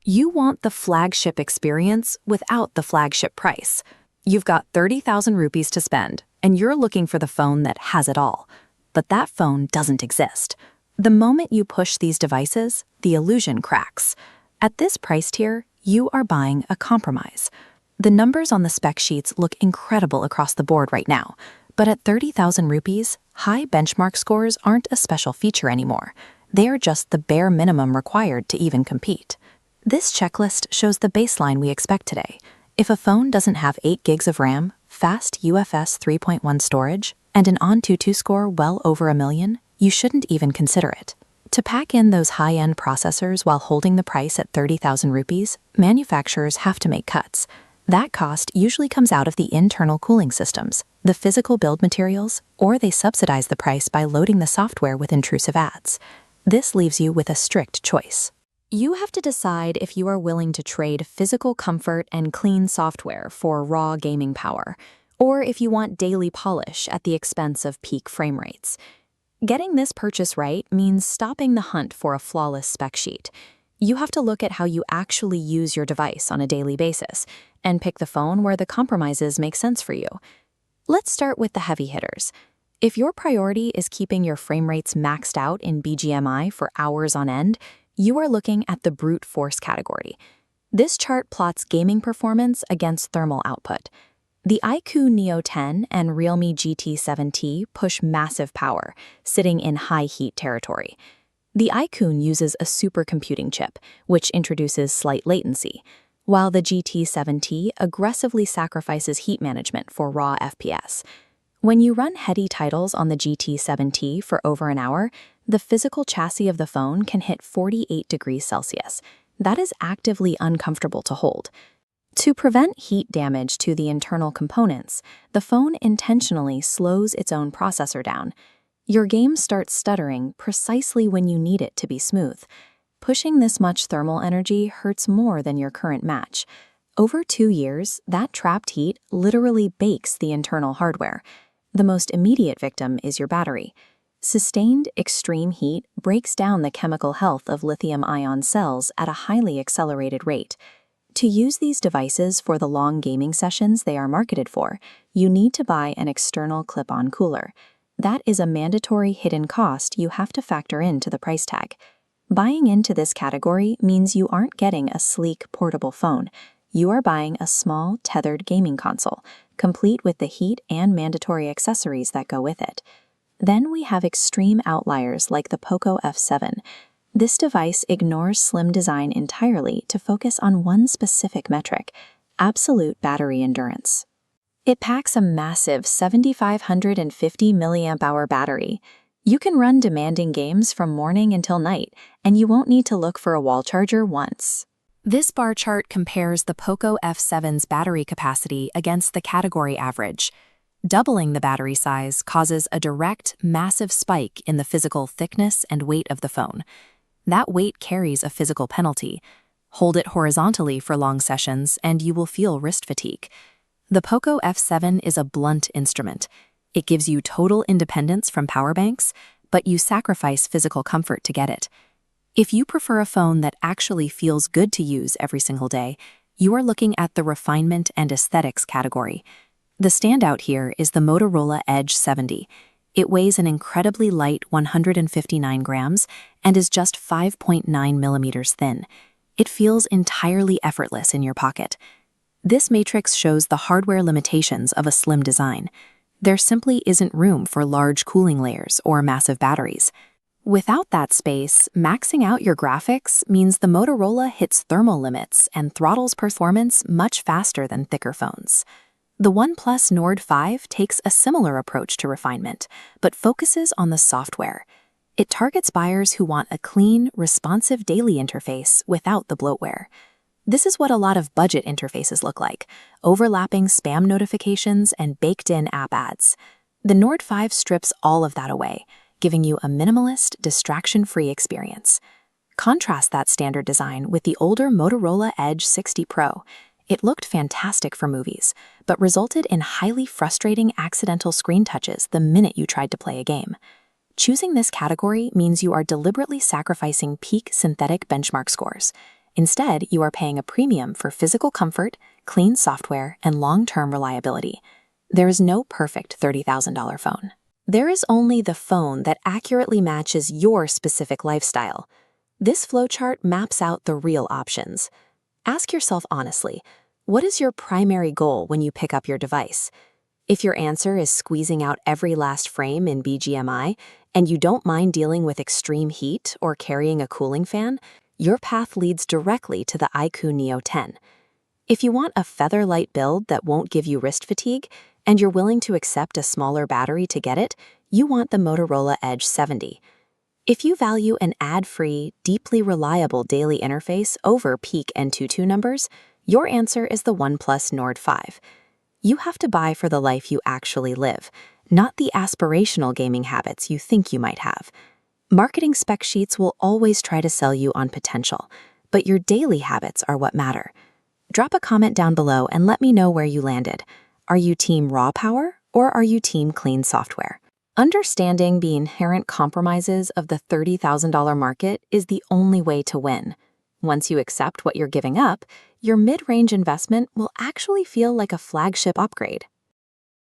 You want the flagship experience without the flagship price. You've got 30,000 rupees to spend, and you're looking for the phone that has it all. But that phone doesn't exist. The moment you push these devices, the illusion cracks. At this price tier, you are buying a compromise. The numbers on the spec sheets look incredible across the board right now, but at 30,000 rupees, high benchmark scores aren't a special feature anymore. They are just the bare minimum required to even compete. This checklist shows the baseline we expect today. If a phone doesn't have 8 gigs of RAM, fast UFS 3.1 storage, and an AnTuTu score well over 1 million, you shouldn't even consider it. To pack in those high-end processors while holding the price at 30,000 rupees, manufacturers have to make cuts. That cost usually comes out of the internal cooling systems, the physical build materials, or they subsidize the price by loading the software with intrusive ads. This leaves you with a strict choice. You have to decide if you are willing to trade physical comfort and clean software for raw gaming power, or if you want daily polish at the expense of peak frame rates. Getting this purchase right means stopping the hunt for a flawless spec sheet. You have to look at how you actually use your device on a daily basis and pick the phone where the compromises make sense for you. Let's start with the heavy hitters. If your priority is keeping your frame rates maxed out in BGMI for hours on end, you are looking at the brute force category. This chart plots gaming performance against thermal output. The iQOO Neo 10 and Realme GT 7T push massive power, sitting in high heat territory. The iQOO uses a supercomputing chip, which introduces slight latency, while the GT 7T aggressively sacrifices heat management for raw FPS. When you run heady titles on the GT 7T for over an hour, the physical chassis of the phone can hit 48 degrees Celsius. That is actively uncomfortable to hold. To prevent heat damage to the internal components, the phone intentionally slows its own processor down. Your game starts stuttering precisely when you need it to be smooth. Pushing this much thermal energy hurts more than your current match. Over 2 years, that trapped heat literally bakes the internal hardware. The most immediate victim is your battery. Sustained extreme heat breaks down the chemical health of lithium-ion cells at a highly accelerated rate. To use these devices for the long gaming sessions they are marketed for, you need to buy an external clip-on cooler. That is a mandatory hidden cost you have to factor into the price tag. Buying into this category means you aren't getting a sleek, portable phone. You are buying a small, tethered gaming console, complete with the heat and mandatory accessories that go with it. Then we have extreme outliers like the Poco F7. This device ignores slim design entirely to focus on one specific metric: absolute battery endurance. It packs a massive 7,550 mAh battery. You can run demanding games from morning until night, and you won't need to look for a wall charger once. This bar chart compares the Poco F7's battery capacity against the category average. Doubling the battery size causes a direct, massive spike in the physical thickness and weight of the phone. That weight carries a physical penalty. Hold it horizontally for long sessions, and you will feel wrist fatigue. The Poco F7 is a blunt instrument. It gives you total independence from power banks, but you sacrifice physical comfort to get it. If you prefer a phone that actually feels good to use every single day, you are looking at the refinement and aesthetics category. The standout here is the Motorola Edge 70. It weighs an incredibly light 159 grams and is just 5.9 millimeters thin. It feels entirely effortless in your pocket. This matrix shows the hardware limitations of a slim design. There simply isn't room for large cooling layers or massive batteries. Without that space, maxing out your graphics means the Motorola hits thermal limits and throttles performance much faster than thicker phones. The OnePlus Nord 5 takes a similar approach to refinement, but focuses on the software. It targets buyers who want a clean, responsive daily interface without the bloatware. This is what a lot of budget interfaces look like: overlapping spam notifications and baked-in app ads. The Nord 5 strips all of that away, giving you a minimalist, distraction-free experience. Contrast that standard design with the older Motorola Edge 60 Pro. It looked fantastic for movies, but resulted in highly frustrating accidental screen touches the minute you tried to play a game. Choosing this category means you are deliberately sacrificing peak synthetic benchmark scores. Instead, you are paying a premium for physical comfort, clean software, and long-term reliability. There is no perfect $30,000 phone. There is only the phone that accurately matches your specific lifestyle. This flowchart maps out the real options. Ask yourself honestly, what is your primary goal when you pick up your device? If your answer is squeezing out every last frame in BGMI, and you don't mind dealing with extreme heat or carrying a cooling fan, your path leads directly to the iQOO Neo 10. If you want a feather-light build that won't give you wrist fatigue, and you're willing to accept a smaller battery to get it, you want the Motorola Edge 70. If you value an ad-free, deeply reliable daily interface over peak N22 numbers, your answer is the OnePlus Nord 5. You have to buy for the life you actually live, not the aspirational gaming habits you think you might have. Marketing spec sheets will always try to sell you on potential, but your daily habits are what matter. Drop a comment down below and let me know where you landed. Are you team raw power or are you team clean software? Understanding the inherent compromises of the $30,000 market is the only way to win. Once you accept what you're giving up, your mid-range investment will actually feel like a flagship upgrade.